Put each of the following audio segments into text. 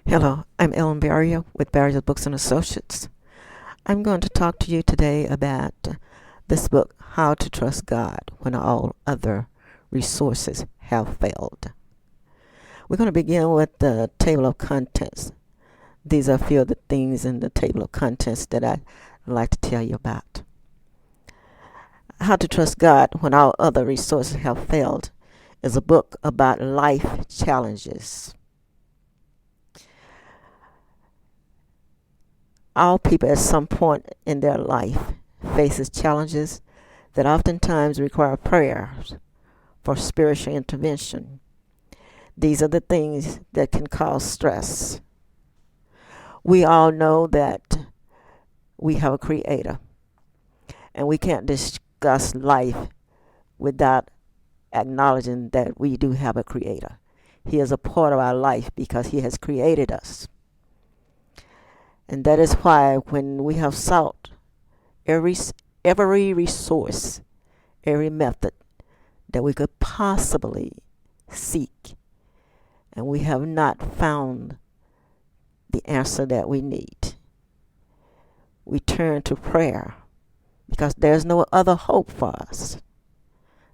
Hello, I'm Ellen Barrier with Barrier Books and Associates. I'm going to talk to you today about this book, How to Trust God When All Other Resources Have Failed. We're going to begin with the table of contents. These are a few of the things in the table of contents that I'd like to tell you about. How to Trust God When All Other Resources Have Failed is a book about life challenges. All people at some point in their life faces challenges that oftentimes require prayers for spiritual intervention. These are the things that can cause stress. We all know that we have a creator, and we can't discuss life without acknowledging that we do have a creator. He is a part of our life because he has created us. And that is why when we have sought every resource, every method that we could possibly seek, and we have not found the answer that we need, we turn to prayer because there's no other hope for us.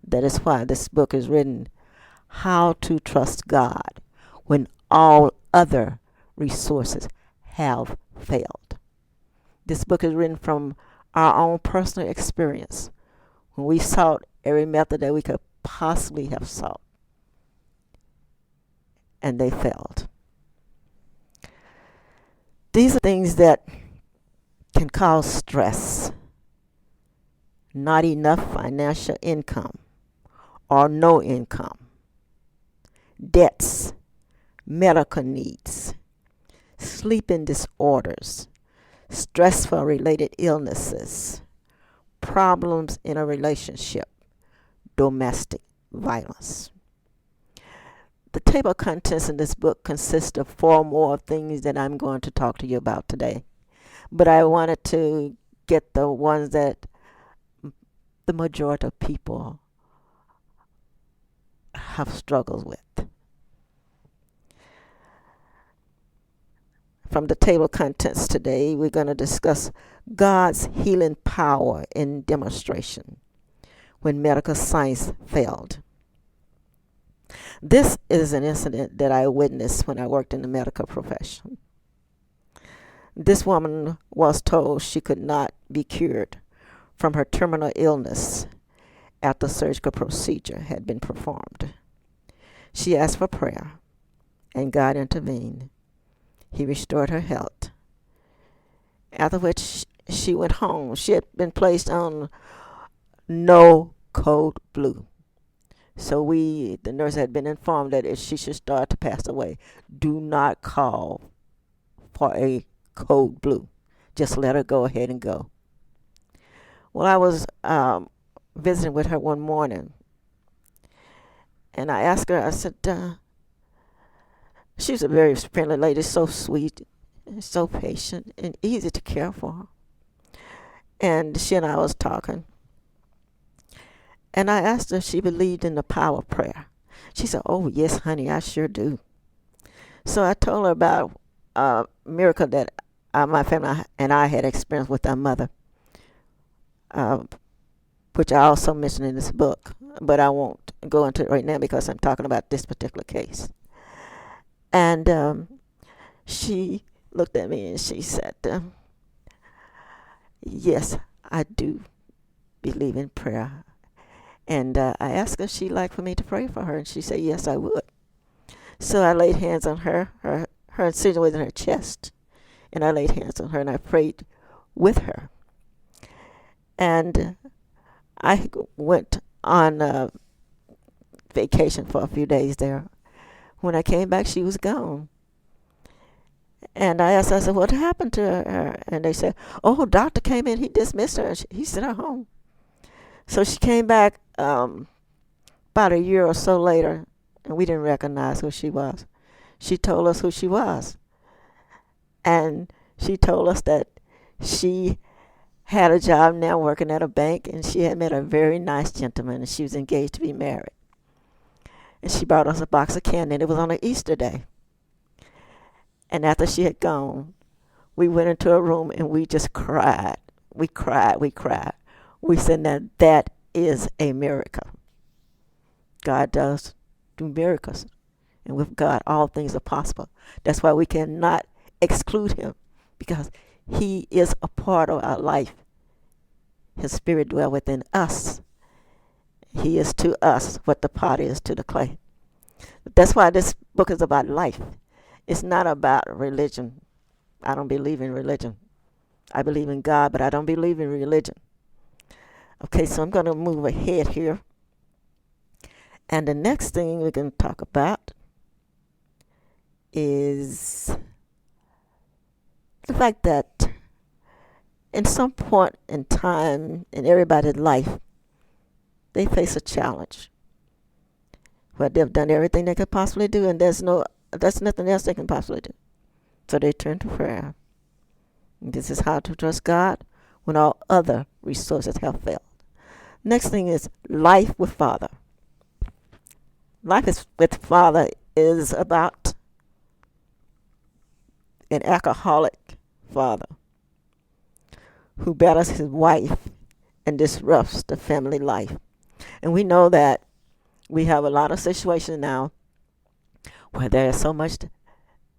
That is why this book is written, How to Trust God When All Other Resources Have Failed. This book is written from our own personal experience when we sought every method that we could possibly have sought, and they failed. These are things that can cause stress. Not enough financial income or no income, debts, medical needs, sleeping disorders, stressful related illnesses, problems in a relationship, domestic violence. The table of contents in this book consists of four more things that I'm going to talk to you about today. But I wanted to get the ones that the majority of people have struggles with. From the table of contents today, we're going to discuss God's healing power in demonstration when medical science failed. This is an incident that I witnessed when I worked in the medical profession. This woman was told she could not be cured from her terminal illness after surgical procedure had been performed. She asked for prayer, and God intervened. He restored her health. After which she went home. She had been placed on no code blue. So the nurse had been informed that if she should start to pass away, do not call for a code blue. Just let her go ahead and go. Well, I was visiting with her one morning, and I asked her, I said, she was a very friendly lady, so sweet, and so patient, and easy to care for. And she and I was talking. And I asked her if she believed in the power of prayer. She said, "Oh, yes, honey, I sure do." So I told her about a miracle that my family and I had experienced with our mother, which I also mentioned in this book. But I won't go into it right now because I'm talking about this particular case. And she looked at me and she said, "Yes, I do believe in prayer." And I asked her if she'd like for me to pray for her, and she said, "Yes, I would." So I laid hands on her. Her incision was in her chest, and I laid hands on her, and I prayed with her. And I went on vacation for a few days there. When I came back, she was gone. And I asked, I said, "What happened to her?" And they said, "Oh, doctor came in, he dismissed her, and he sent her home." So she came back about a year or so later, and we didn't recognize who she was. She told us who she was. And she told us that she had a job now working at a bank, and she had met a very nice gentleman, and she was engaged to be married. And she brought us a box of candy, and it was on an Easter day. And after she had gone, we went into a room and we just cried. We cried. We cried. We said, now that is a miracle. God does do miracles. And with God, all things are possible. That's why we cannot exclude him, because he is a part of our life. His spirit dwells within us. He is to us what the potter is to the clay. That's why this book is about life. It's not about religion. I don't believe in religion. I believe in God, but I don't believe in religion. Okay, so I'm going to move ahead here. And the next thing we're going to talk about is the fact that in some point in time in everybody's life, they face a challenge where they've done everything they could possibly do, and there's nothing else they can possibly do. So they turn to prayer. And this is how to trust God when all other resources have failed. Next thing is life with Father. Life with Father is about an alcoholic father who batters his wife and disrupts the family life. And we know that we have a lot of situations now where there is so much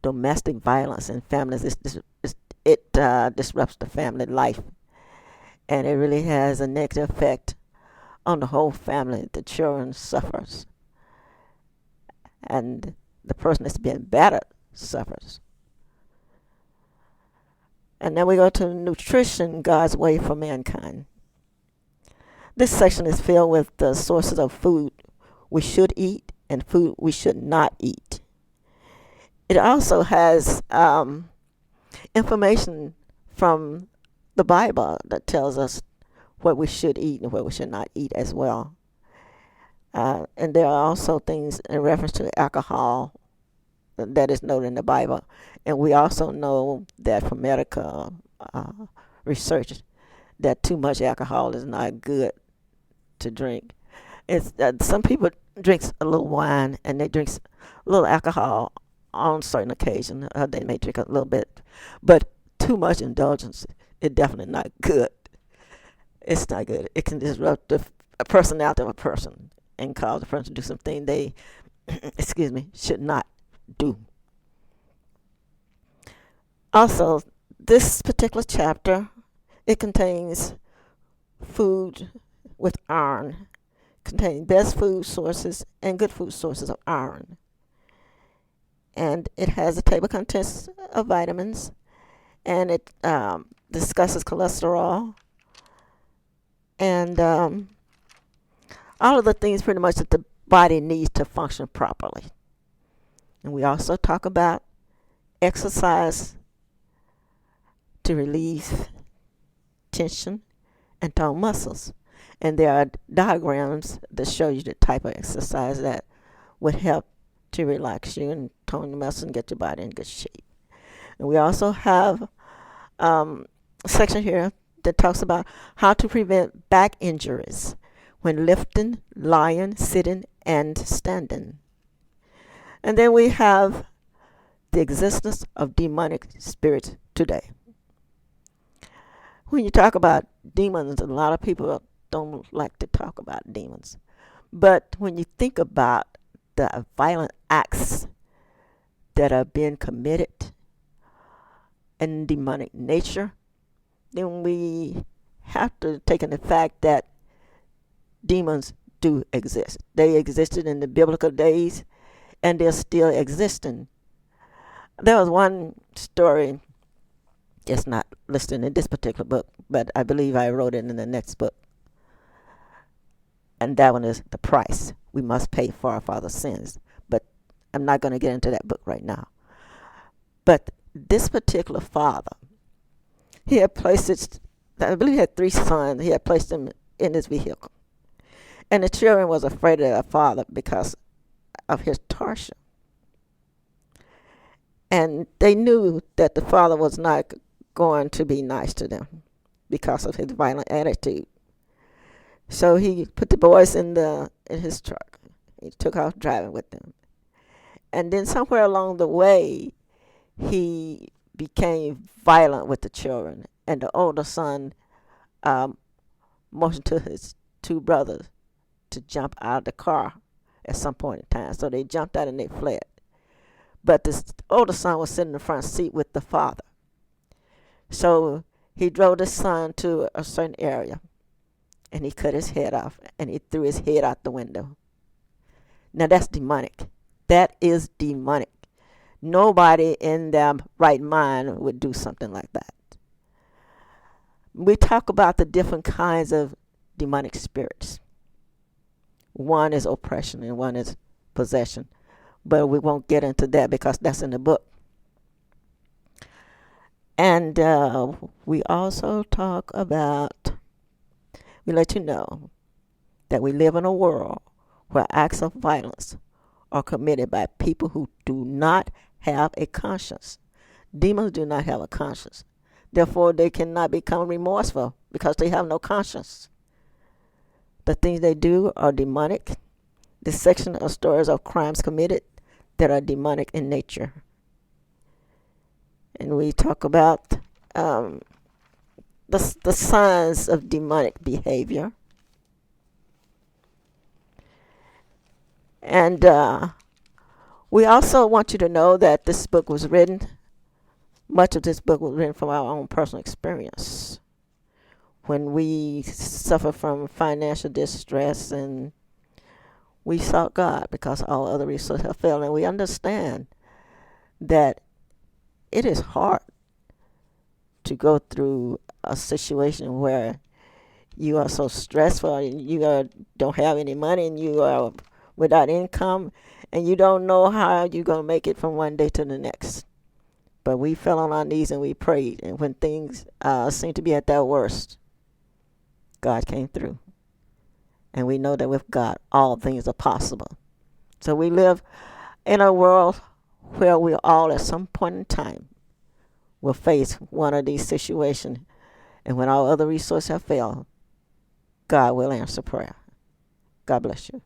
domestic violence in families. It disrupts the family life. And it really has a negative effect on the whole family. The children suffers. And the person that's being battered suffers. And then we go to nutrition, God's way for mankind. This section is filled with the sources of food we should eat and food we should not eat. It also has information from the Bible that tells us what we should eat and what we should not eat as well. And there are also things in reference to alcohol that is noted in the Bible. And we also know that from medical research that too much alcohol is not good to drink. It's some people drinks a little wine and they drink a little alcohol on certain occasions. They may drink a little bit, but too much indulgence is definitely not good. It's not good. It can disrupt the personality of a person and cause a person to do something they, should not do. Also, this particular chapter, it contains food with iron, contains best food sources and good food sources of iron. And it has a table of contents of vitamins, and it discusses cholesterol, and all of the things pretty much that the body needs to function properly. And we also talk about exercise to relieve tension and tone muscles. And there are diagrams that show you the type of exercise that would help to relax you and tone the muscles and get your body in good shape. And we also have a section here that talks about how to prevent back injuries when lifting, lying, sitting, and standing. And then we have the existence of demonic spirits today. When you talk about demons, a lot of people don't like to talk about demons. But when you think about the violent acts that are being committed in demonic nature, then we have to take in the fact that demons do exist. They existed in the biblical days, and they're still existing. There was one story, it's not listed in this particular book, but I believe I wrote it in the next book. And that one is the price we must pay for our father's sins. But I'm not going to get into that book right now. But this particular father, he had placed it, I believe he had 3 sons. He had placed them in his vehicle. And the children was afraid of their father because of his torture. And they knew that the father was not going to be nice to them because of his violent attitude. So he put the boys in his truck. He took off driving with them. And then somewhere along the way, he became violent with the children, and the older son um, motioned to his two brothers to jump out of the car at some point in time. So they jumped out and they fled. But the older son was sitting in the front seat with the father. So he drove the son to a certain area, and he cut his head off, and he threw his head out the window. Now that's demonic. That is demonic. Nobody in their right mind would do something like that. We talk about the different kinds of demonic spirits. One is oppression and one is possession. But we won't get into that because that's in the book. And we also talk about, we let you know that we live in a world where acts of violence are committed by people who do not have a conscience. Demons do not have a conscience. Therefore, they cannot become remorseful because they have no conscience. The things they do are demonic. This section of stories of crimes committed that are demonic in nature. And we talk about the signs of demonic behavior. And we also want you to know that this book was written, much of this book was written from our own personal experience. When we suffer from financial distress and we sought God because all other resources have failed, and we understand that it is hard to go through a situation where you are so stressful and you don't have any money and you are without income and you don't know how you're going to make it from one day to the next. But we fell on our knees and we prayed, and when things seemed to be at their worst, God came through. And we know that with God, all things are possible. So we live in a world where we all at some point in time will face one of these situations. And when all other resources have failed, God will answer prayer. God bless you.